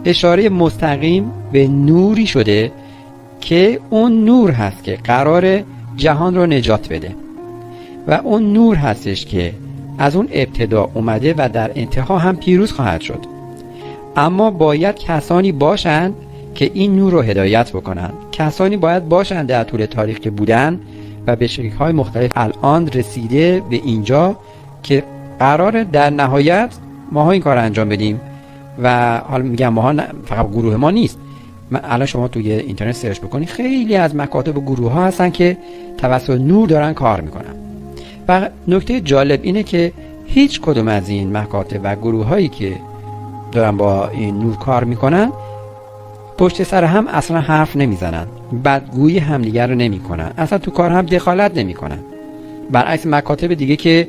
اشاره مستقیم به نوری شده که اون نور هست که قرار جهان رو نجات بده و اون نور هستش که از اون ابتدا اومده و در انتها هم پیروز خواهد شد. اما باید کسانی باشند که این نور رو هدایت بکنند. کسانی باید باشند در طول تاریخ که بودن و به شکل‌های مختلف الان رسیده به اینجا که قراره در نهایت ماها این کار انجام بدیم. و حالا میگم ماها فقط گروه ما نیست. الان شما توی اینترنت سرچ بکنید خیلی از مکاتب و گروه ها هستن که توسط نور دارن کار میکنن. و نکته جالب اینه که هیچ کدوم از این مکاتب و گروه هایی که دارن با این نور کار میکنن پشت سر هم اصلا حرف نمیزنن، بدگویی همدیگر رو نمیکنن، اصلا تو کار هم دخالت نمیکنن. برعکس مکاتب دیگه که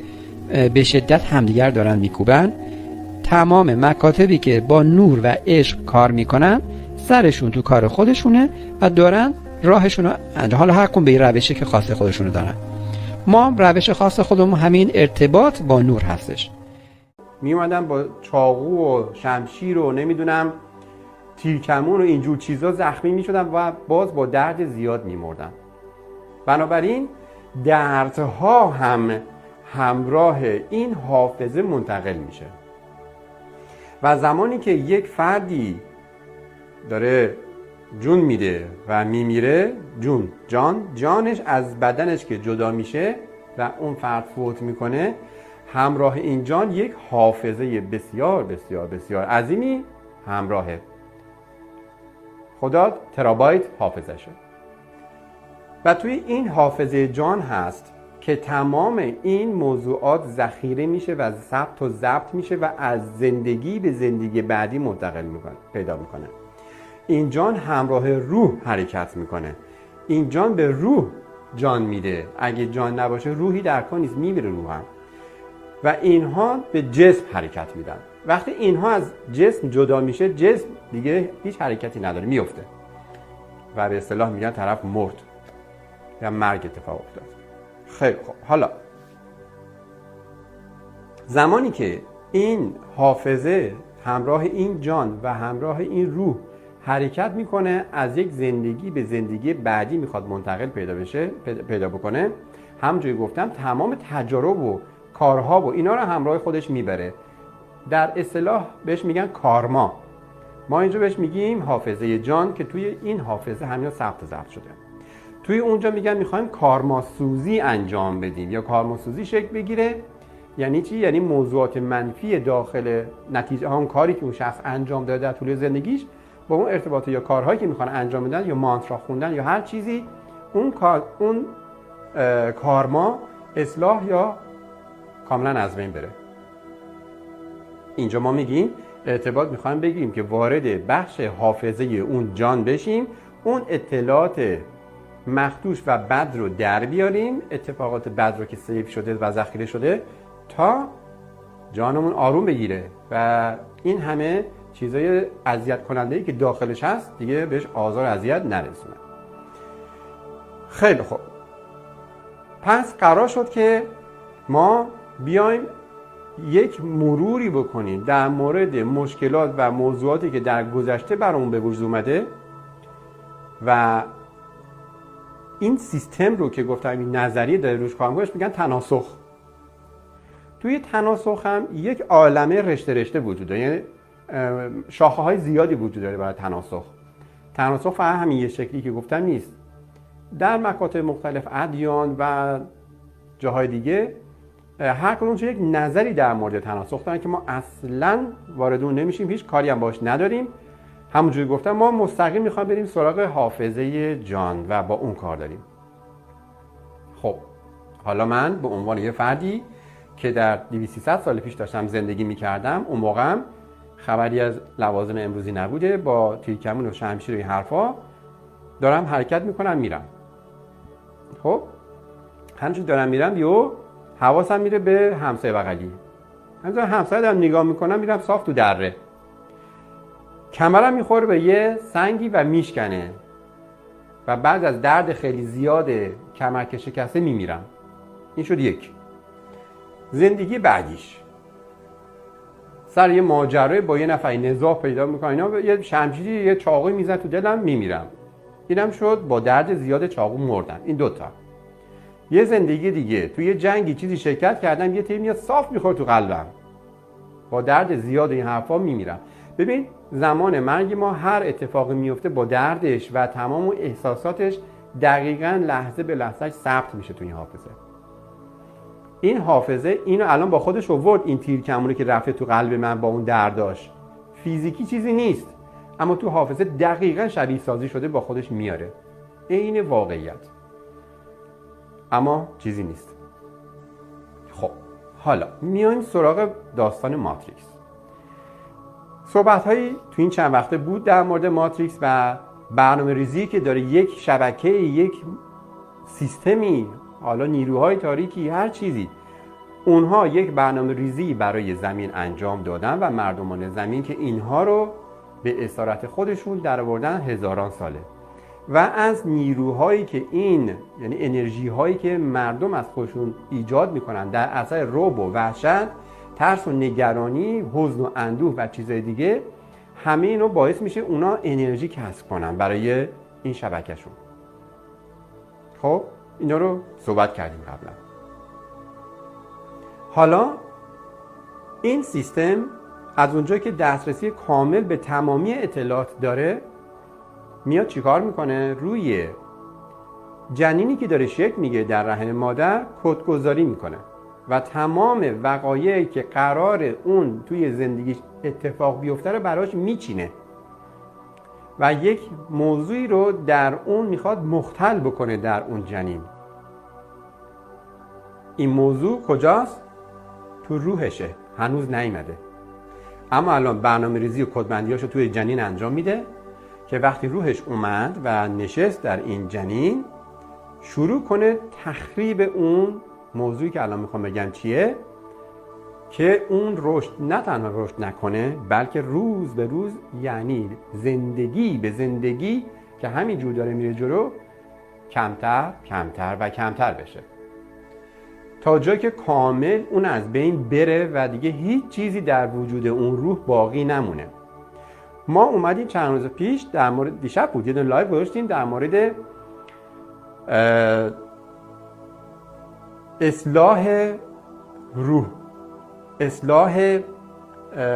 به شدت همدیگر دارن میکوبن، تمام مکاتبی که با نور و عشق کار میکنن سرشون تو کار خودشونه و دارن راهشون رو، حالا هر کدوم به این روشی که خاص خودشونو دارن. ما هم روش خاص خودمون همین ارتباط با نور هستش. می اومدن با چاقو و شمشیر و نمیدونم تیرکمون و اینجور چیزا زخمی می شدن و باز با درد زیاد می مردن. بنابراین دردها هم همراه این حافظه منتقل میشه و زمانی که یک فردی داره جون میده و میمیره، جانش از بدنش که جدا میشه و اون فرد فوت میکنه، همراه این جان یک حافظه بسیار بسیار بسیار عظیمی همراهه. خدا ترابایت حافظه شد و توی این حافظه جان هست که تمام این موضوعات ذخیره میشه و ثبت و ضبط میشه و از زندگی به زندگی بعدی منتقل پیدا میکنه. این جان همراه روح حرکت میکنه. این جان به روح جان میده. اگه جان نباشه روحی در کار نیست، میمیره روح هم. و اینها به جسم حرکت میدن. وقتی اینها از جسم جدا میشه، جسم دیگه هیچ حرکتی نداره، میفته و به اصطلاح میگن طرف مرد یا مرگ اتفاق افتاد. خیلی خب، حالا زمانی که این حافظه همراه این جان و همراه این روح حرکت میکنه، از یک زندگی به زندگی بعدی میخواد منتقل پیدا بکنه، همونجوری گفتم تمام تجارب و کارها و اینا رو همراه خودش میبره. در اصطلاح بهش میگن کارما. ما اینجا بهش میگیم حافظه جان که توی این حافظه همین ثبت و ضبط شده. توی اونجا میگن میخوایم کارماسوزی انجام بدیم یا کارماسوزی شکل بگیره. یعنی چی؟ یعنی موضوعات منفی داخل نتیجه اون کاری که اون شخص انجام داده در طول زندگیش با اون ارتباط یا کارهایی که میخوان انجام بدن یا مانترا خوندن یا هر چیزی، اون کارما اصلاح یا کاملا از بین بره. اینجا ما میگیم ارتباط میخوایم بگیریم که وارد بخش حافظه اون جان بشیم، اون اطلاعات مخدوش و بد رو در بیاریم، اتفاقات بد رو که سیو شده و ذخیره شده، تا جانمون آروم بگیره و این همه چیزای اذیت کننده‌ای که داخلش هست دیگه بهش آزار اذیت نرسونه. خیلی خوب، پس قرار شد که ما بیایم یک مروری بکنیم در مورد مشکلات و موضوعاتی که در گذشته برامون به وجود اومده و این سیستم رو که گفتم این نظریه داره روش کار می‌کنه، میگن تناسخ. توی تناسخ هم یک عالمه رشته وجود داره، یعنی شاخه‌های زیادی وجود داره برای تناسخ. تناسخ فقط همین یه شکلی که گفتم نیست. در مکاتب مختلف ادیان و جاهای دیگه هر کدوم یک نظری در مورد تناسخ دارن که ما اصلاً وارد اون نمیشیم، هیچ کاری هم باش نداریم. همونجوری گفتم ما مستقیم میخوایم بریم سراغ حافظه جان و با اون کار داریم. خب حالا من به عنوان یه فردی که در 200-300 سال پیش داشتم زندگی میکردم، اون موقعم خبری از لوازم امروزی نبوده، با تیرکمون و شمشیر و این حرفا دارم حرکت میکنم میرم. خب همچنین دارم میرم یهو حواسم میره به همسایه بغلی. همسایه دارم نگاه میکنم، میرم صاف تو دره، کمرم میخوره به یه سنگی و میشکنه و بعد از درد خیلی زیاد کمر که شکسته میمیرم. این شد یک. زندگی بعدیش سر یه ماجرای با یه نفر نزاع پیدا میکنه، اینا یه شمشیری یه چاقوی میزنن تو دلم میمیرم. اینم شد با درد زیاد چاقو مردم. این دوتا. یه زندگی دیگه توی یه جنگی چیزی شرکت کردم، یه تیر میاد صاف میخوره تو قلبم، با درد زیاد این حرفا میمیرم. ببین زمان مرگ ما هر اتفاقی میفته با دردش و تمام احساساتش دقیقاً لحظه به لحظه ثبت میشه تو این حافظه. این حافظه اینو الان با خودش آورد، این تیر کمونه که رفته تو قلب من با اون درداش. فیزیکی چیزی نیست، اما تو حافظه دقیقاً شبیه سازی شده با خودش میاره. این واقعیت، اما چیزی نیست. خب حالا میایم سراغ داستان ماتریکس. صحبت‌هایی تو این چند وقته بود در مورد ماتریکس و برنامه ریزی که داره یک شبکه، یک سیستمی، حالا نیروهای تاریکی، هر چیزی، اونها یک برنامه ریزی برای زمین انجام دادن و مردمان زمین که اینها رو به اسارت خودشون در آوردن هزاران ساله و از نیروهایی که این، یعنی انرژی هایی که مردم از خودشون ایجاد میکنن در اثر رعب و وحشت، ترس و نگرانی، حزن و اندوه و چیزهای دیگه، همه اینو باعث میشه اونا انرژی کسب کنن برای این شبکهشون. خب اینا رو صحبت کردیم قبلا. حالا این سیستم از اونجایی که دسترسی کامل به تمامی اطلاعات داره، میاد چیکار میکنه؟ روی جنینی که داره شکل میگیره در رحم مادر کدگذاری میکنه و تمام وقایعی که قرار اون توی زندگیش اتفاق بیفته رو براش میچینه و یک موضوعی رو در اون میخواد مختل بکنه در اون جنین. این موضوع کجاست؟ تو روحشه، هنوز نیامده، اما الان برنامه ریزی و کدبندیاشو توی جنین انجام میده که وقتی روحش اومد و نشست در این جنین، شروع کنه تخریب اون موضوعی که الان میخوام بگم چیه، که اون رشد نه تنها رشد نکنه، بلکه روز به روز، یعنی زندگی به زندگی که همینجور داره میره جلو، کمتر کمتر و کمتر بشه تا جایی که کامل اون از بین بره و دیگه هیچ چیزی در وجود اون روح باقی نمونه. ما اومدیم چند روز پیش در مورد، دیشب بود یه لایو گذاشتیم در مورد اصلاح روح، اصلاح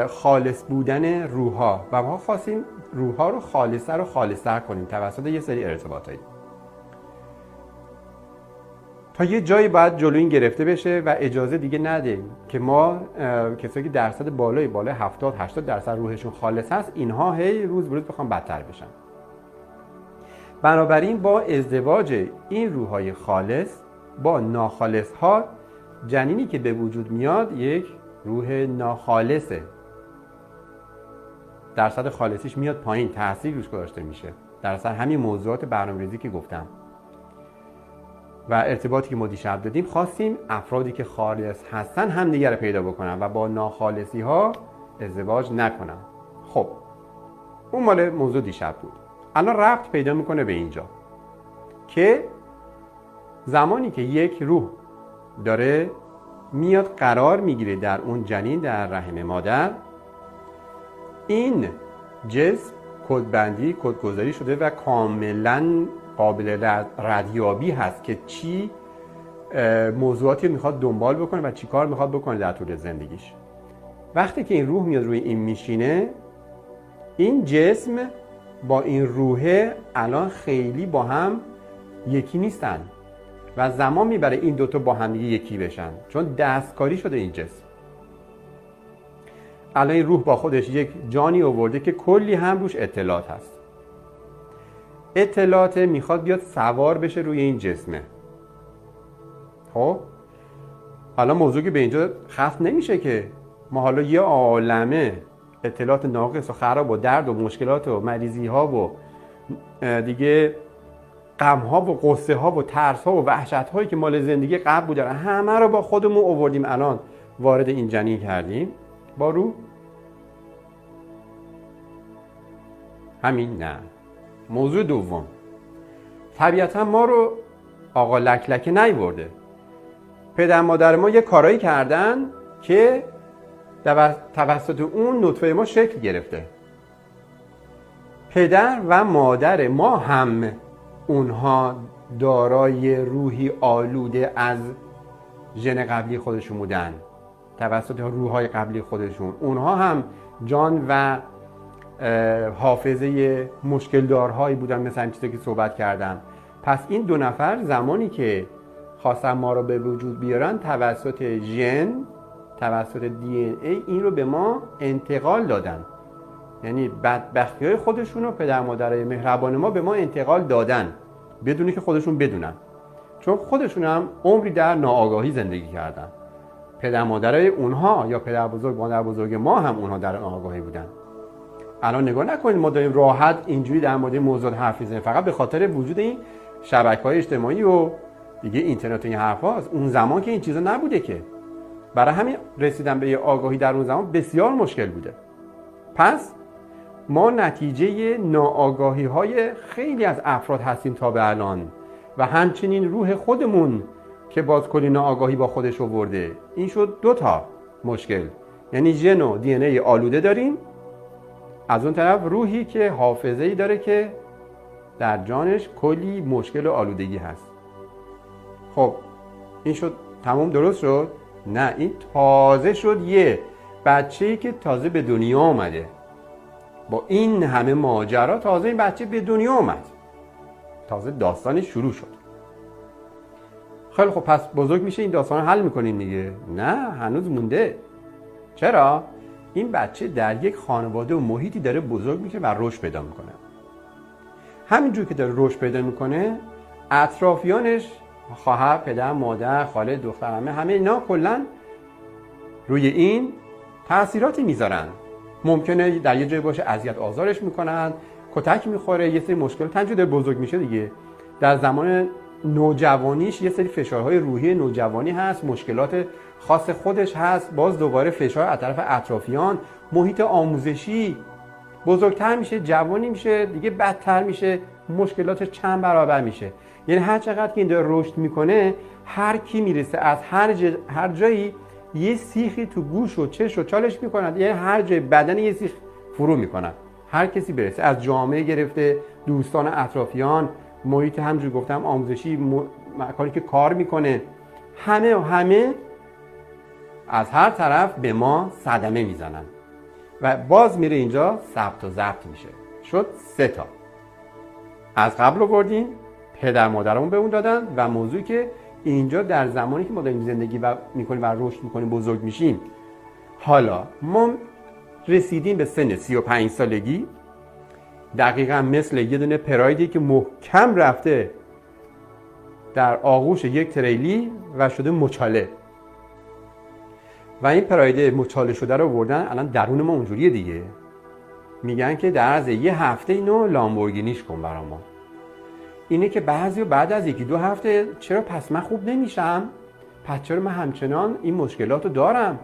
خالص بودن روح‌ها، و ما خواستیم روح‌ها رو خالص‌تر کنیم توسط یه سری ارتباطایی. تا یه جایی باید جلوی این گرفته بشه و اجازه دیگه ندیم که ما کسایی که درصد بالای 70-80% روحشون خالص هست، اینها هی روز به روز بخوام بدتر بشن. بنابراین با ازدواج این روح‌های خالص با ناخالص ها، جنینی که به وجود میاد یک روح ناخالصه، درصد خالصیش میاد پایین، تاثیر روش گذاشته میشه در اثر همین موضوعات برنامه‌ریزی که گفتم. و ارتباطی که ما دیشب دادیم، خواستیم افرادی که خالص هستن هم دیگر پیدا بکنن و با ناخالصی ها ازدواج نکنن. خب اون مال موضوع دیشب بود. الان ربط پیدا میکنه به اینجا که زمانی که یک روح داره میاد قرار میگیره در اون جنین در رحم مادر، این جسم کدبندی، کدگذاری شده و کاملا قابل ردیابی هست که چی موضوعاتی میخواد دنبال بکنه و چی کار میخواد بکنه در طول زندگیش. وقتی که این روح میاد روی این میشینه، این جسم با این روحه الان خیلی با هم یکی نیستن و زمان میبره این دوتا با هم یکی بشن، چون دستکاری شده این جسم. الان این روح با خودش یک جانی آورده که کلی هم روش اطلاعات هست. اطلاعات میخواد بیاد سوار بشه روی این جسمه. خب حالا موضوعی که به اینجا ختم نمیشه که ما حالا یه عالمه اطلاعات ناقص و خراب و درد و مشکلات و مریضی ها و دیگه غم ها و غصه ها و ترس ها و وحشت هایی که مال زندگی قبل بوده، همه رو با خودمون آوردیم الان وارد این جنین کردیم با روح. همین نه. موضوع دوم، طبیعتا ما رو آقا لکلکه نیورده. پدر مادر ما یه کارایی کردن که توسط اون نطفه ما شکل گرفته. پدر و مادر ما هم اونها دارای روحی آلوده از ژن قبلی خودشون بودن، توسط روح‌های قبلی خودشون. اونها هم جان و حافظه مشکل دارهایی بودن، مثل این چیزی که صحبت کردم. پس این دو نفر زمانی که خواستن ما رو به وجود بیارن، توسط ژن، توسط DNA این رو به ما انتقال دادن. یعنی بدبختی‌های خودشون رو پدر مادرای مهربان ما به ما انتقال دادن بدونی که خودشون بدونن، چون خودشون هم عمری در ناآگاهی زندگی کردن. پدر مادرای اونها یا پدر بزرگ مادر بزرگ ما هم اونها در ناآگاهی بودن. الان نگاه نکنید ما داریم راحت اینجوری در مورد موضوع حرف میزنیم فقط به خاطر وجود این شبکه‌های اجتماعی و دیگه اینترنت و این حرفاست. اون زمان که این چیزا نبوده که، برای همین رسیدن به یه آگاهی در اون زمان بسیار مشکل بوده. پس ما نتیجه ناآگاهی‌های خیلی از افراد هستیم تا به الان، و همچنین روح خودمون که باز کلی ناآگاهی با خودش آورده. این شد دو تا مشکل، یعنی ژن و DNA آلوده داریم، از اون طرف روحی که حافظه‌ای داره که در جانش کلی مشکل و آلودگی هست. خب این شد تمام، درست شد؟ نه، این تازه شد یه بچه‌ای که تازه به دنیا آمده. با این همه ماجرا تازه این بچه به دنیا آمد، تازه داستانی شروع شد. خیلی خب پس بزرگ میشه این داستان رو حل میکنیم دیگه؟ نه، هنوز مونده. چرا؟ این بچه در یک خانواده و محیطی داره بزرگ میشه و رشد پیدا میکنه. همینجور که داره رشد پیدا میکنه، اطرافیانش، خواهر، پدر، مادر، خاله، دختر، همه اینا کلا روی این تأثیراتی میذارن. ممکنه در یه جای باشه اذیت آزارش میکنن، کتک میخوره، یه سری مشکلات همینجور داره بزرگ میشه دیگه. در زمان نوجوانیش یه سری فشارهای روحی نوجوانی هست، مشکلات خاص خودش هست، باز دوباره فشار از طرف اطرافیان، محیط آموزشی. بزرگتر میشه، جوانی میشه، دیگه بدتر میشه، مشکلات چند برابر میشه. یعنی هر چقدر که این داره رشد میکنه، هر کی میرسه از هر جایی یه سیخی تو گوش و چش و چالش میکنن، یعنی هر جای بدن یه سیخ فرو میکنن. هر کسی برسه، از جامعه گرفته، دوستان، اطرافیان، محیط همجور گفتم آموزشی، مکانی که کار میکنه، همه از هر طرف به ما صدمه میزنن و باز میره اینجا ثبت و ضبط میشه. شد 3 تا از قبل آوردیم، پدر مادرمون به اون دادن، و موضوعی که اینجا در زمانی که ما داریم زندگی میکنیم و رشد میکنیم بزرگ میشیم، حالا ما رسیدیم به سن 35 سالگی، دقیقا مثل یه دونه پرایدی که محکم رفته در آغوش یک تریلی و شده مچاله، و این پراید مچاله شده رو بردن الان درون ما اونجوریه دیگه. میگن که در عرض یه هفته اینو لامبورگینیش کن برا ما. اینه که بعضی بعد از 1-2 هفته چرا پس من خوب نمیشم؟ پس چرا من همچنان این مشکلات رو دارم؟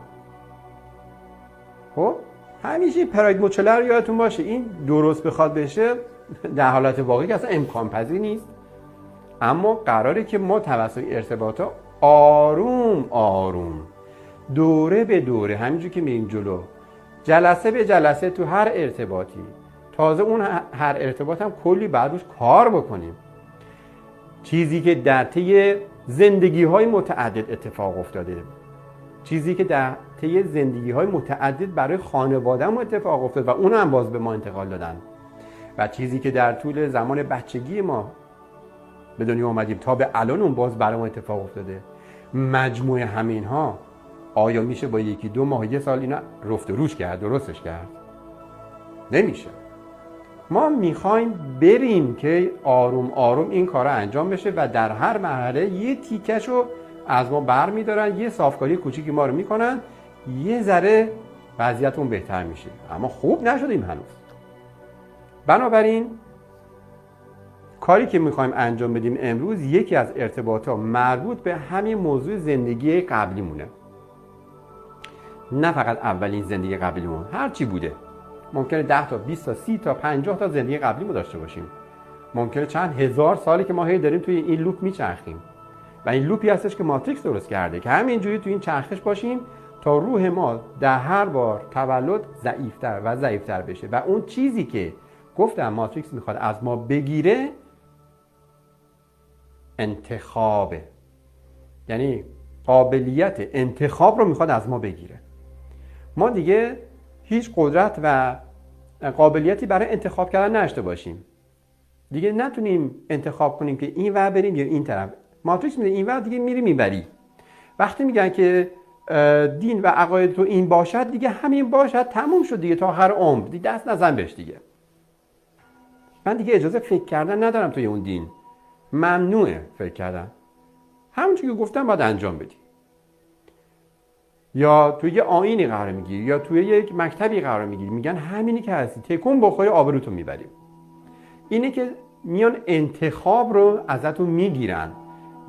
خب همیشه پراید مچاله رو یادتون باشه، این درست بخواد بشه در حالت واقعی که اصلا امکان پذیر نیست، اما قراره که ما توسط ارتباطات آروم دوره به دوره، همینجور که میریم جلو، جلسه به جلسه تو هر ارتباطی، تازه اون هر ارتباط هم کلی بعدش کار بکنیم. چیزی که در طی زندگی‌های متعدد اتفاق افتاده، چیزی که در طی زندگی‌های متعدد برای خانواده‌مون اتفاق افتاد و اون هم باز به ما انتقال دادن، و چیزی که در طول زمان بچگی ما به دنیا اومدیم تا به الان اون باز برای ما اتفاق افتاده. مجموع همینها آیا میشه با 1-2 ماه 1 سال اینا رفت و روش کرد، درستش کرد؟ نمیشه. ما میخوایم بریم که آروم این کارا انجام بشه و در هر مرحله یه تیکشو از ما بر میدارن، یه صافکاری کوچیکی ما رو میکنن، یه ذره وضعیتمون بهتر میشه، اما خوب نشدیم هنوز. بنابراین کاری که میخوایم انجام بدیم امروز، یکی از ارتباطات مربوط به همین موضوع زندگی قبلی مونه. نه فقط اولین زندگی قبلیمون، هر چی بوده. ممکنه 10 تا 20 تا 30 تا 50 تا زندگی قبلیمون داشته باشیم. ممکنه چند هزار سالی که ما هی داریم توی این لوپ میچرخیم، و این لوپی هستش که ماتریکس درست کرده که همینجوری توی این چرخش باشیم تا روح ما در هر بار تولد ضعیفتر و ضعیفتر بشه و اون چیزی که گفتم ماتریکس میخواد از ما بگیره انتخابه، یعنی قابلیت انتخاب رو میخواد از ما بگیره. ما دیگه هیچ قدرت و قابلیتی برای انتخاب کردن نداشته باشیم، دیگه نتونیم انتخاب کنیم که این ور بریم یا این طرف. ماتریکس میده این ور دیگه میری میبری. وقتی میگن که دین و عقاید تو این باشد، دیگه همین باشد، تموم شد دیگه تا آخر عمر، دیگه دست نزن بهش دیگه. من دیگه اجازه فکر کردن ندارم توی اون دین، ممنوعه فکر کردن، همون چیزی که گفتم باید انجام بدی. یا توی یه آیینی قرار میگیری یا توی یک مکتبی قرار میگیری، میگن همینی که هستی، تکون بخوری آبروتو میبریم. اینه که میان انتخاب رو ازتون میگیرن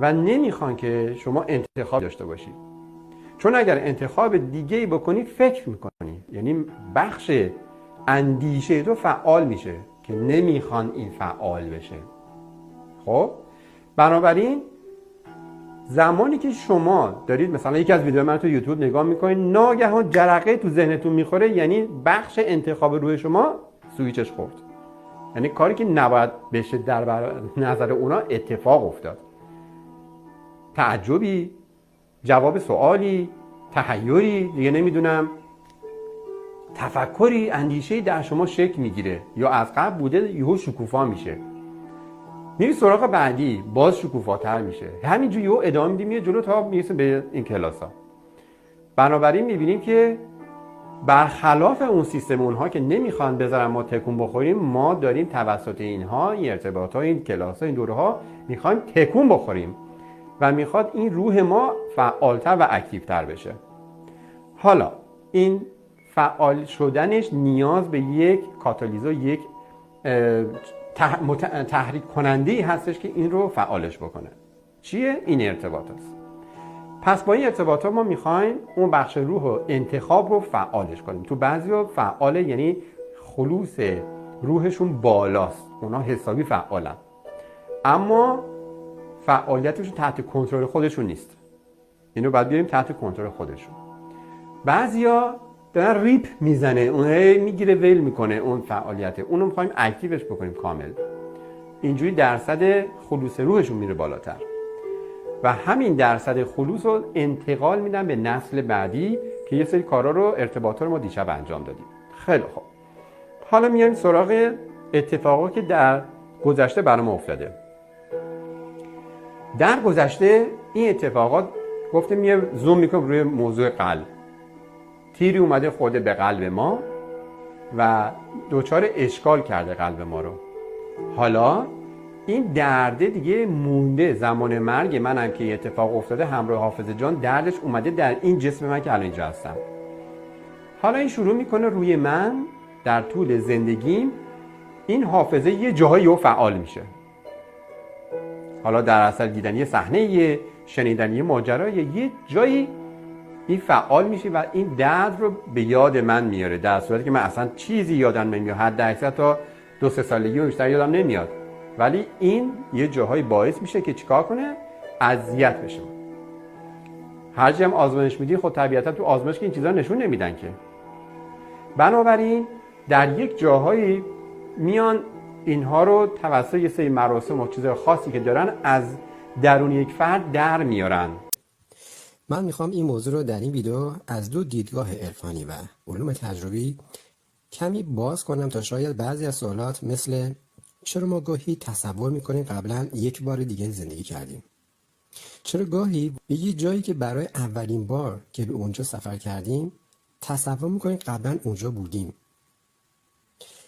و نمیخوان که شما انتخاب داشته باشید. چون اگر انتخاب دیگه‌ای بکنی فکر میکنی، یعنی بخش اندیشه تو فعال میشه که نمیخوان این فعال بشه. خب بنابراین زمانی که شما دارید مثلا یکی از ویدیوهای من تو یوتیوب نگاه میکنید، ناگهان جرقه تو ذهنتون میخوره، یعنی بخش انتخاب روح شما سویچش خورد، یعنی کاری که نباید بشه در نظر اونا اتفاق افتاد. تعجبی، جواب سوالی، تحیری، دیگه نمیدونم، تفکری، اندیشه‌ای در شما شکل میگیره یا از قبل بوده یهو شکوفا میشه. میری سراغ بعدی، باز شکوفاتر میشه. همینجوری یهو ادامه میدیم میره جلو تا میرسیم به این کلاس‌ها. بنابراین میبینیم که برخلاف اون سیستم اونها که نمیخوان بذارن ما تکون بخوریم، ما داریم توسط اینها، این ارتباطات، این کلاس‌ها، این دوره‌ها میخوایم تکون بخوریم و میخواد این روح ما فعالتر و اکتیوتر بشه. حالا این فعال شدنش نیاز به یک کاتالیزور، یک تحریک کننده‌ای هستش که این رو فعالش بکنه. چیه؟ این ارتباط است. پس با این ارتباطات ما میخوایم اون بخش روح و انتخاب رو فعالش کنیم. تو بعضیا فعاله، یعنی خلوص روحشون بالاست، اونا حسابی فعالن، اما فعالیتشون تحت کنترل خودشون نیست. اینو باید بیاریم تحت کنترل خودشون. بعضیا دارن ریپ میزنه، اون میگیره ویل میکنه اون فعالیت، اونو میخوایم اکتیوش بکنیم کامل. اینجوری درصد خلوص روحشون میره بالاتر و همین درصد خلوص رو انتقال میدن به نسل بعدی که یه سری کارا رو، ارتباطات رو ما دیشب انجام دادیم. خیلی خوب، حالا میایم سراغ اتفاقاتی که در گذشته برام افتاده. در گذشته این اتفاقات گفتم میایم زوم میکنم روی موضوع قلب. تیری اومده خورده به قلب ما و دوچار اشکال کرده قلب ما رو. حالا این درده دیگه مونده، زمان مرگ منم که این اتفاق افتاده همراه حافظ جان دردش اومده در این جسم من که الان اینجا هستم. حالا این شروع میکنه روی من در طول زندگیم، این حافظه یه جاهایی فعال میشه. حالا در اصل دیدن یه صحنه، شنیدن یه ماجرا، یه جایی این فعال میشه و این درد رو به یاد من میاره، در صورتی که من اصلا چیزی یادم نمیاد، حد اکثر تا 2-3 سالگی و بیشتر یادم نمیاد، ولی این یه جاهایی باعث میشه که چیکار کنه؟ اذیت بشه. هر جا هم آزمایش میدی، خود طبیعتا تو آزمایش که این چیزا نشون نمیدن که. بنابراین در یک جاهایی میان اینها رو توسط یه سری مراسم و چیزای خاصی که دارن از درون یک فرد در میارن. من میخوام این موضوع رو در این ویدیو از دو دیدگاه عرفانی و علوم تجربی کمی باز کنم تا شاید بعضی از سوالات مثل چرا ما گاهی تصور میکنیم قبلا یک بار دیگه زندگی کردیم؟ چرا گاهی به یه جایی که برای اولین بار که به اونجا سفر کردیم تصور میکنیم قبلا اونجا بودیم؟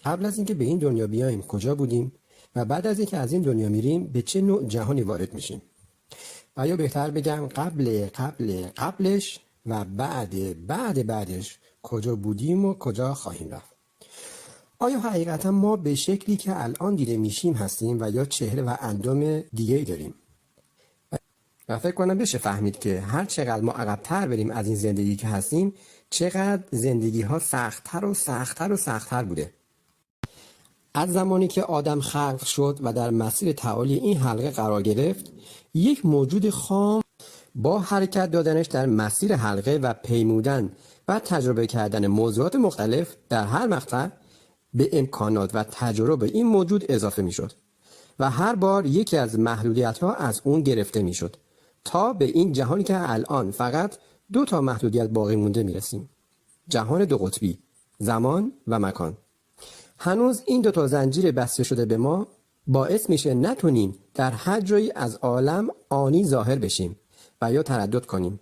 قبل از اینکه به این دنیا بیایم کجا بودیم و بعد از اینکه از این دنیا میریم به چه نوع جهانی وارد میشیم؟ و یا بهتر بگم قبلش و بعدش کجا بودیم و کجا خواهیم رفت؟ آیا حقیقتا ما به شکلی که الان دیده میشیم هستیم و یا چهره و اندام دیگه‌ای داریم؟ و فکر کنم بشه فهمید که هر چقدر ما عقب‌تر بریم از این زندگی که هستیم، چقدر زندگی ها سخت‌تر بوده. از زمانی که آدم خلق شد و در مسیر تعالی این حلقه قرار گرفت، یک موجود خام با حرکت دادنش در مسیر حلقه و پیمودن و تجربه کردن موضوعات مختلف در هر مقطع به امکانات و تجربه این موجود اضافه می شد و هر بار یکی از محدودیت ها از اون گرفته می شد تا به این جهانی که الان فقط 2 تا محدودیت باقی مونده می رسیم. جهان 2 قطبی، زمان و مکان. هنوز این 2 تا زنجیر بسته شده به ما باعث میشه نتونیم در هر جایی از عالم آنی ظاهر بشیم و یا تردد کنیم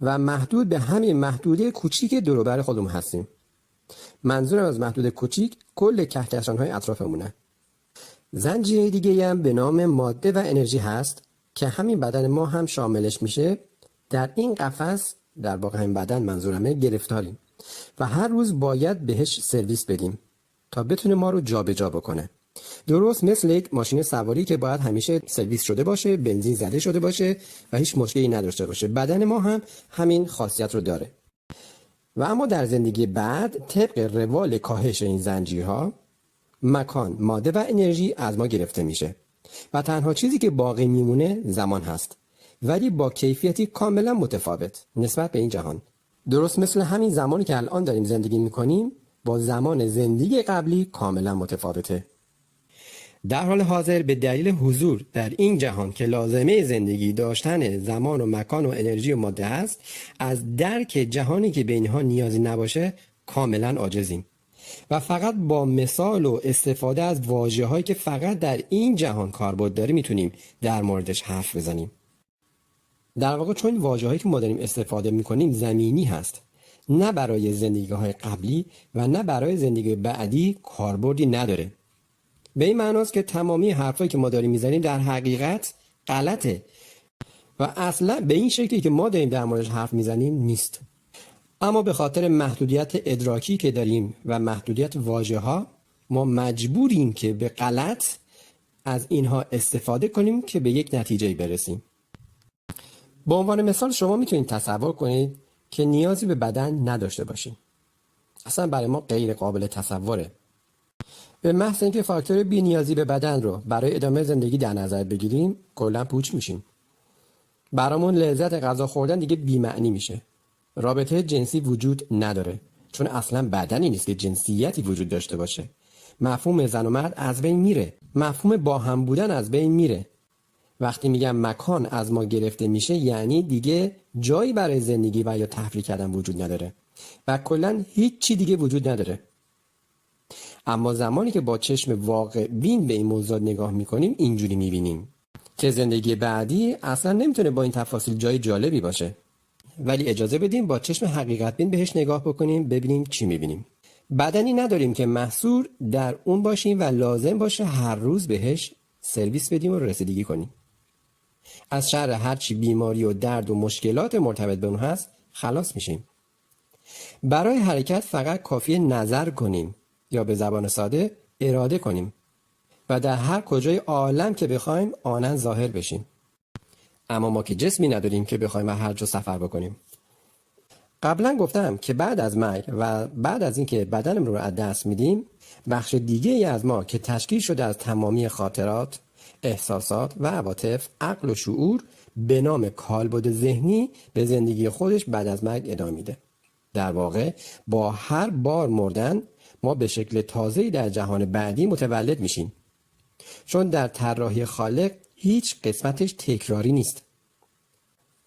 و محدود به همین محدوده کوچیک دور و بر خودمون هستیم. منظورم از محدوده کوچیک کل کهکشان‌های اطرافمونه. زنجیره دیگه هم به نام ماده و انرژی هست که همین بدن ما هم شاملش میشه. در این قفس، در واقع همین بدن منظورمه، گرفتاریم و هر روز باید بهش سرویس بدیم تا بتونه ما رو جابجا بکنه. درست مثل یک ماشین سواری که باید همیشه سرویس شده باشه، بنزین زده شده باشه و هیچ مشکلی نداشته باشه. بدن ما هم همین خاصیت رو داره. و اما در زندگی بعد طبق روال کاهش این زنجیرها، مکان، ماده و انرژی از ما گرفته میشه و تنها چیزی که باقی میمونه زمان هست، ولی با کیفیتی کاملا متفاوت نسبت به این جهان. درست مثل همین زمانی که الان داریم زندگی میکنیم با زمان زندگی قبلی کاملا متفاوته. در حال حاضر به دلیل حضور در این جهان که لازمه زندگی داشتن زمان و مکان و انرژی و ماده است، از درک جهانی که به اینها نیازی نباشه کاملا عاجزیم و فقط با مثال و استفاده از واژه‌هایی که فقط در این جهان کاربرد داره میتونیم در موردش حرف بزنیم. در واقع چون واژه‌هایی که ما داریم استفاده میکنیم زمینی هست، نه برای زندگی‌های قبلی و نه برای زندگی بعدی کاربردی نداره. به این معناست که تمامی حرفایی که ما داریم میزنیم در حقیقت غلطه و اصلا به این شکلی که ما داریم در موردش حرف میزنیم نیست. اما به خاطر محدودیت ادراکی که داریم و محدودیت واژه‌ها ما مجبوریم که به غلط از اینها استفاده کنیم که به یک نتیجه برسیم. به عنوان مثال شما میتونید تصور کنید که نیازی به بدن نداشته باشیم. اصلا برای ما غیر قابل تصوره. به محض اینکه فاکتور بی نیازی به بدن رو برای ادامه زندگی در نظر بگیریم کلا پوچ میشیم. برامون لذت غذا خوردن دیگه بی معنی میشه. رابطه جنسی وجود نداره چون اصلا بدنی نیست که جنسیتی وجود داشته باشه. مفهوم زن و مرد از بین میره. مفهوم با هم بودن از بین میره. وقتی میگم مکان از ما گرفته میشه یعنی دیگه جایی برای زندگی و یا تفریح کردن وجود نداره و کلا هیچ چی دیگه وجود نداره. اما زمانی که با چشم واقع بین به این موضوع نگاه میکنیم اینجوری میبینیم که زندگی بعدی اصلا نمیتونه با این تفاصیل جای جالبی باشه. ولی اجازه بدیم با چشم حقیقت بین بهش نگاه بکنیم ببینیم چی میبینیم. بدنی نداریم که محصور در اون باشیم و لازم باشه هر روز بهش سرویس بدیم و رسیدگی کنیم. از شر هرچی بیماری و درد و مشکلات مرتبط به اون هست خلاص میشیم. برای حرکت فقط کافیه نظر کنیم یا به زبان ساده اراده کنیم و در هر کجای عالم که بخوایم آنن ظاهر بشیم. اما ما که جسمی نداریم که بخوایم هر جا سفر بکنیم. قبلا گفتم که بعد از مرگ و بعد از اینکه بدنمون رو از دست میدیم بخش دیگه ای از ما که تشکیل شده از تمامی خاطرات، احساسات و عواطف، عقل و شعور به نام کالبد ذهنی به زندگی خودش بعد از مرگ ادامه میده. در واقع با هر بار مردن ما به شکل تازه‌ای در جهان بعدی متولد میشیم. چون در طراحی خالق هیچ قسمتش تکراری نیست.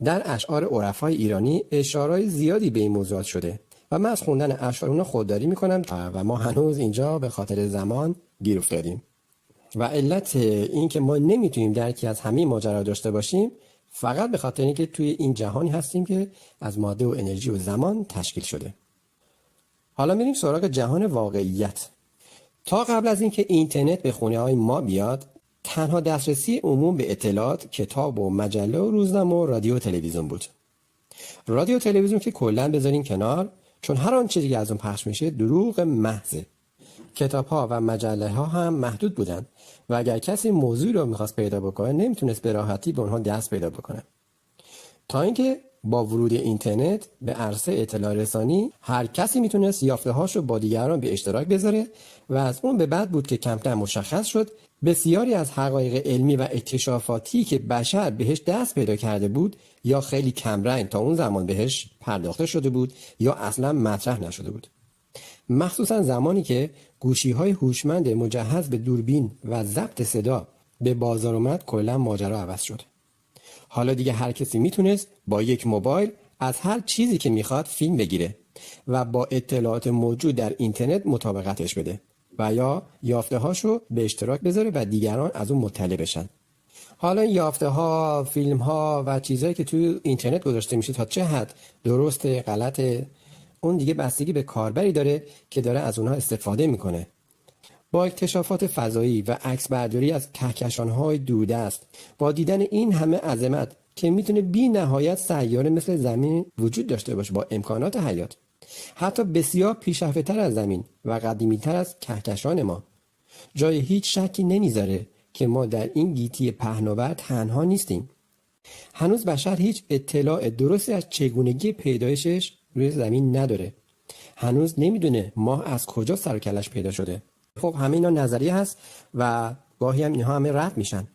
در اشعار عرفای ایرانی اشارای زیادی به این موضوعات شده و من از خوندن اشعار اونا خودداری میکنم و ما هنوز اینجا به خاطر زمان گیر افتادیم. و علت این که ما نمیتونیم درکی از همه ماجرا داشته باشیم فقط به خاطر اینکه توی این جهانی هستیم که از ماده و انرژی و زمان تشکیل شده. حالا میریم سراغ جهان واقعیت. تا قبل از اینکه اینترنت به خونه های ما بیاد تنها دسترسی عموم به اطلاعات کتاب و مجله و روزنامه و رادیو و تلویزیون بود. رادیو و تلویزیون که کلا بذارین کنار چون هر آن چیزی که از اون پخش میشه دروغ محضه. کتاب ها و مجله ها هم محدود بودن و اگر کسی موضوعی رو میخواست پیدا بکنه نمیتونست به راحتی به اونها دست پیدا بکنه. تا اینکه با ورود اینترنت به عرصه اطلاع رسانی هر کسی میتونست یافته‌هاشو با دیگران به اشتراک بذاره و از اون به بعد بود که کم کم مشخص شد بسیاری از حقایق علمی و اکتشافاتی که بشر بهش دست پیدا کرده بود یا خیلی کمرنگ تا اون زمان بهش پرداخته شده بود یا اصلا مطرح نشده بود. مخصوصا زمانی که گوشی‌های هوشمند مجهز به دوربین و ضبط صدا به بازار اومد، کلا ماجرا عوض شد. حالا دیگه هر کسی میتونست با یک موبایل از هر چیزی که میخواد فیلم بگیره و با اطلاعات موجود در اینترنت مطابقتش بده و یا یافته هاشو به اشتراک بذاره و دیگران از اون مطلع بشن. حالا این یافته ها، فیلم ها و چیزایی که توی اینترنت گذاشته میشه تا چه حد درسته، غلطه، اون دیگه بستگی به کاربری داره که داره از اونها استفاده میکنه. با اکتشافات فضایی و عکس برداری از کهکشان‌های دوردست، با دیدن این همه عظمت که میتونه بی نهایت سیاره مثل زمین وجود داشته باشه با امکانات حیات، حتی بسیار پیشرفته‌تر از زمین و قدیمی‌تر از کهکشان ما، جای هیچ شکی نمیذاره که ما در این گیتی پهناور تنها نیستیم. هنوز بشر هیچ اطلاع درستی از چگونگی پیدایشش روی زمین نداره. هنوز نمیدونه ماه از کجا سر و کلش پیدا شده. خب همه اینا نظریه هست و گاهی هم اینها همه رد میشن.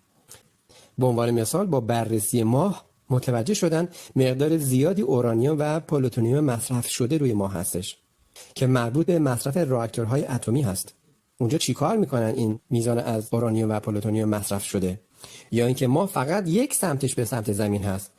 به عنوان مثال با بررسی ماه متوجه شدن مقدار زیادی اورانیوم و پلوتونیوم مصرف شده روی ماه هستش که مربوط به مصرف راکتورهای اتمی هست. اونجا چیکار میکنن این میزان از اورانیوم و پلوتونیوم مصرف شده؟ یا اینکه ماه فقط یک سمتش به سمت زمین هست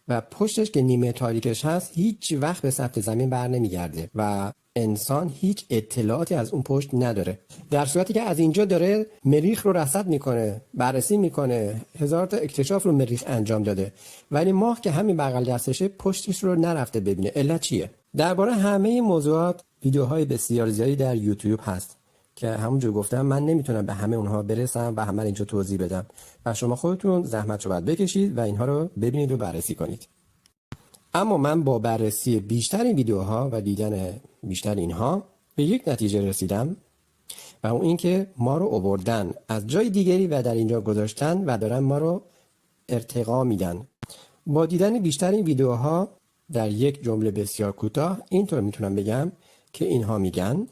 و پشتش که نیمه تاریکش هست هیچ وقت به سمت زمین بر نمیگرده و انسان هیچ اطلاعاتی از اون پشت نداره. در صورتی که از اینجا داره مریخ رو رصد میکنه، بررسی میکنه، هزار تا اکتشاف رو مریخ انجام داده، ولی ماه که همین بغل دستشه پشتش رو نرفته ببینه. علت چیه؟ درباره همه این موضوعات ویدیوهای بسیار زیادی در یوتیوب هست که همونجور گفتم من نمیتونم به همه اونها برسم و همه اینجا توضیح بدم و شما خودتون زحمت رو باید بکشید و اینها رو ببینید و بررسی کنید. اما من با بررسی بیشتر این ویدیوها و دیدن بیشتر اینها به یک نتیجه رسیدم و اون این که ما رو آوردن از جای دیگری و در اینجا گذاشتن و دارن ما رو ارتقا میدن. با دیدن بیشتر این ویدیوها در یک جمله بسیار کوتاه اینطور میتونم بگم که اینها میگن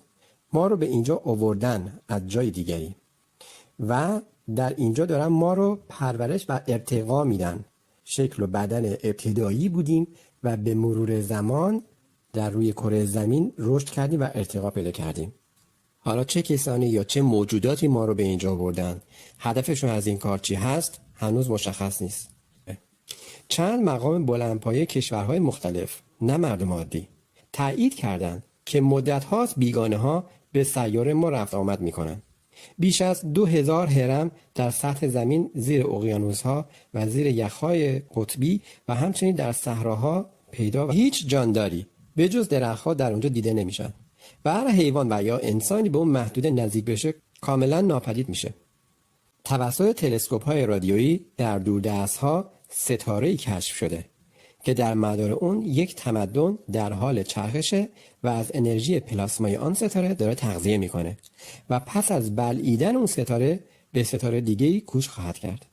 ما رو به اینجا آوردن از جای دیگری و در اینجا دارن ما رو پرورش و ارتقا میدن. شکل و بدن ابتدایی بودیم و به مرور زمان در روی کره زمین رشد کردیم و ارتقا پیدا کردیم. حالا چه کسانی یا چه موجوداتی ما رو به اینجا آوردن، هدفشون از این کار چی هست، هنوز مشخص نیست. چند مقام بلندپایه کشورهای مختلف، نه مردم عادی، تایید کردند که مدت هاست بیگانه ها به سیاره ما رفت آمد میکنن. بیش از 2000 هرم در سطح زمین، زیر اقیانوس‌ها و زیر یخ‌های قطبی و همچنین در صحراها پیدا و هیچ جانداری به جز درخت‌ها در اونجا دیده نمیشن و هر حیوان و یا انسانی به اون محدوده نزدیک بشه کاملا ناپدید میشه. توسط تلسکوپ‌های رادیویی در دوردست‌ها ستاره‌ای کشف شده که در مدار اون یک تمدن در حال چرخشه و از انرژی پلاسمای آن ستاره داره تغذیه میکنه و پس از بلعیدن اون ستاره به ستاره دیگه‌ای کوچ خواهد کرد.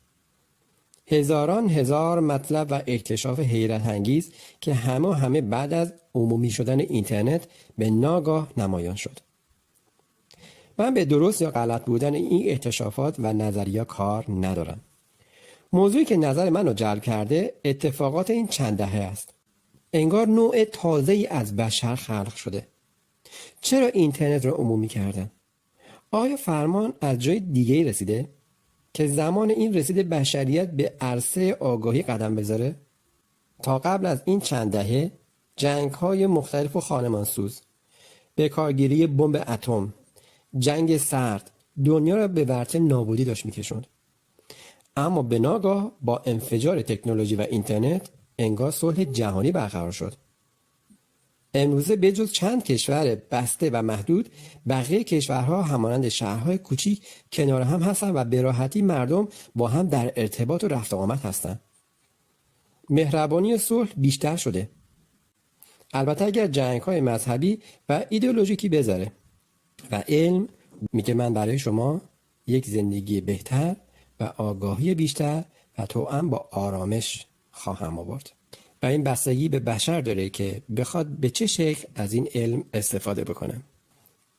هزاران هزار مطلب و اکتشاف حیرت انگیز که همه بعد از عمومی شدن اینترنت به ناگاه نمایان شد. من به درست یا غلط بودن این اکتشافات و نظریه کار ندارم. موضوعی که نظر من رو جلب کرده اتفاقات این چند دهه است. انگار نوع تازه‌ای از بشر خلق شده. چرا اینترنت رو عمومی کردن؟ آیا فرمان از جای دیگه‌ای رسیده که زمان این رسیده بشریت به عرصه آگاهی قدم بذاره؟ تا قبل از این چند دهه جنگ‌های مختلف و خانمانسوز، به کارگیری بمب اتم، جنگ سرد دنیا را به ورطه نابودی داشت می‌کشوند. اما به ناگاه با انفجار تکنولوژی و اینترنت انگار صلح جهانی برقرار شد. امروزه به جز چند کشور بسته و محدود، بقیه کشورها همانند شهرهای کوچیک کنار هم هستند و به راحتی مردم با هم در ارتباط و رفت آمد هستند. مهربانی و صلح بیشتر شده. البته اگر جنگ‌های مذهبی و ایدئولوژیکی بذاره و علم میگه من برای شما یک زندگی بهتر و آگاهی بیشتر و توأم با آرامش خواهم آورد. و این بستگی به بشر داره که بخواد به چه شکل از این علم استفاده بکنه.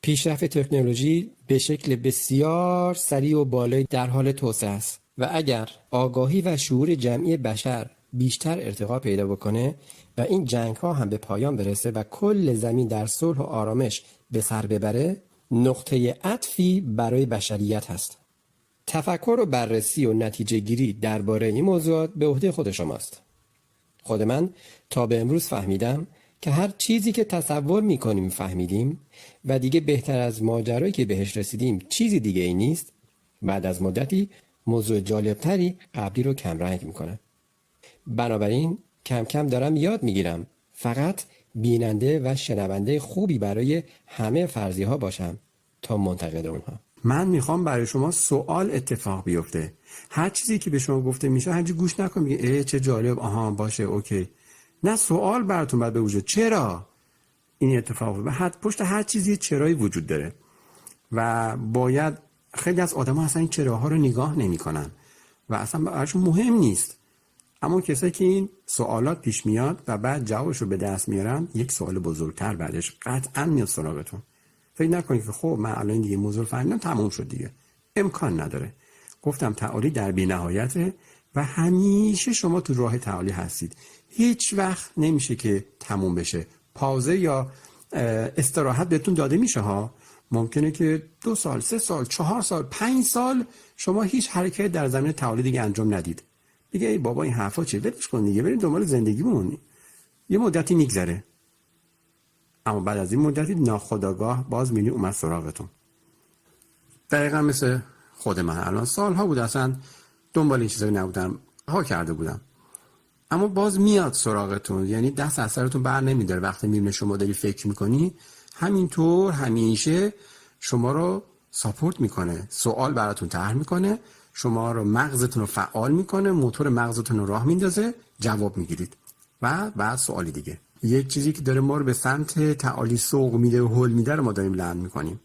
پیشرفت تکنولوژی به شکل بسیار سریع و بالایی در حال توسعه است و اگر آگاهی و شعور جمعی بشر بیشتر ارتقا پیدا بکنه و این جنگ ها هم به پایان برسه و کل زمین در صلح و آرامش به سر ببره، نقطه عطفی برای بشریت هست. تفکر و بررسی و نتیجه گیری درباره این موضوعات به عهده خود شماست. خود من تا به امروز فهمیدم که هر چیزی که تصور میکنیم فهمیدیم و دیگه بهتر از ماجرایی که بهش رسیدیم چیزی دیگه ای نیست، بعد از مدتی موضوع جالبتری قبلی رو کمرنگ میکنه. بنابراین کم کم دارم یاد میگیرم فقط بیننده و شنونده خوبی برای همه فرضیه ها باشم تا منتقد اونها. من میخوام برای شما سوال اتفاق بیفته. هر چیزی که به شما گفته میشه هرچی گوش نکن میگه چه جالب، آها باشه اوکی. نه، سوال براتون باید به وجود. چرا این اتفاق افتاد؟ پشت هر چیزی چرایی وجود داره و باید خیلی از آدم‌ها اصلا این چراها رو نگاه نمی‌کنن و اصلا براشون مهم نیست. اما کسایی که این سوالات پیش میاد و بعد جوابش رو به دست میارن، یک سوال بزرگتر بعدش قطعا میاد سراغتون. فکر نکنید که خب من الان دیگه موضوع فهمیدم تموم شد دیگه. امکان نداره. گفتم تعالی در بی‌نهایته و همیشه شما تو راه تعالی هستید. هیچ وقت نمیشه که تموم بشه. پاوزه یا استراحت بهتون داده میشه ها. ممکنه که 2 سال، 3 سال، 4 سال، 5 سال شما هیچ حرکت در زمین تعالی دیگه انجام ندید. دیگه ای بابا این حرفا چیه؟ ولش کن دیگه، برید دنبال زندگیمون. یه مدتی میگذره. اما بعد از این مدتی ناخودآگاه باز میلی اومد سراغتون. دقیقا مثل خود من الان سالها بود اصلا دنبال این چیزا نبودم، ها کرده بودم. اما باز میاد سراغتون، یعنی دست از سرتون بر نمیداره. وقتی میبینه شما داری فکر میکنی، همینطور همیشه شما رو ساپورت میکنه، سوال براتون طرح میکنه، شما رو مغزتون رو فعال میکنه، موتور مغزتون رو راه میندازه، جواب میگیرید و بعد سوالی دیگه. یک چیزی که داره ما رو به سمت تعالی سوق میده و هول میده رو ما داریم لعن میکنیم.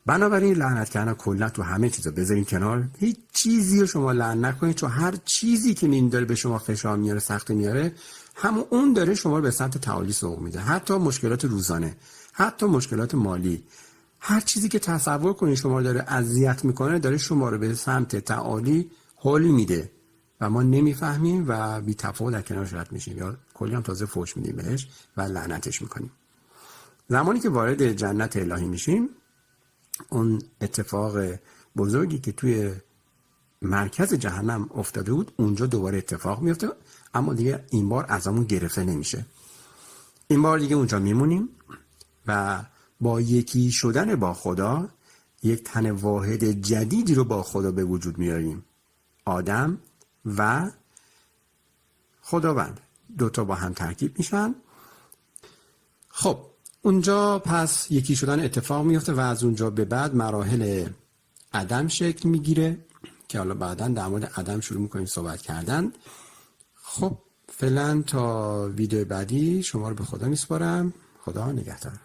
بنابراین لعنت کردن کلا تو همه چیزا بذارین کنار. هیچ چیزی رو شما لعن نکنید، چون هر چیزی که این داره به شما فشار میاره، سخت میاره، همون اون داره شما رو به سمت تعالی سوق میده. حتی مشکلات روزانه، حتی مشکلات مالی، هر چیزی که تصور کنید شما رو داره اذیت میکنه، داره شما رو به سمت تعالی هول میده و ما نمیفهمیم و بی تفاوت در کنارش رد میشیم یا کلی هم تازه فوش میدیم بهش و لعنتش میکنیم. زمانی که وارد جنت الهی میشیم، اون اتفاق بزرگی که توی مرکز جهنم افتاده بود اونجا دوباره اتفاق میفته، اما دیگه این بار ازمون گرفته نمیشه. این بار دیگه اونجا میمونیم و با یکی شدن با خدا یک تن واحد جدیدی رو با خدا به وجود میاریم. آدم و خداوند دوتا با هم ترکیب میشن. خب اونجا پس یکی شدن اتفاق میفته و از اونجا به بعد مراحل عدم شکل میگیره که حالا بعداً در مورد عدم شروع میکنیم صحبت کردن. خب فعلا تا ویدیو بعدی شما رو به خدا میسپارم. خدا نگهدار.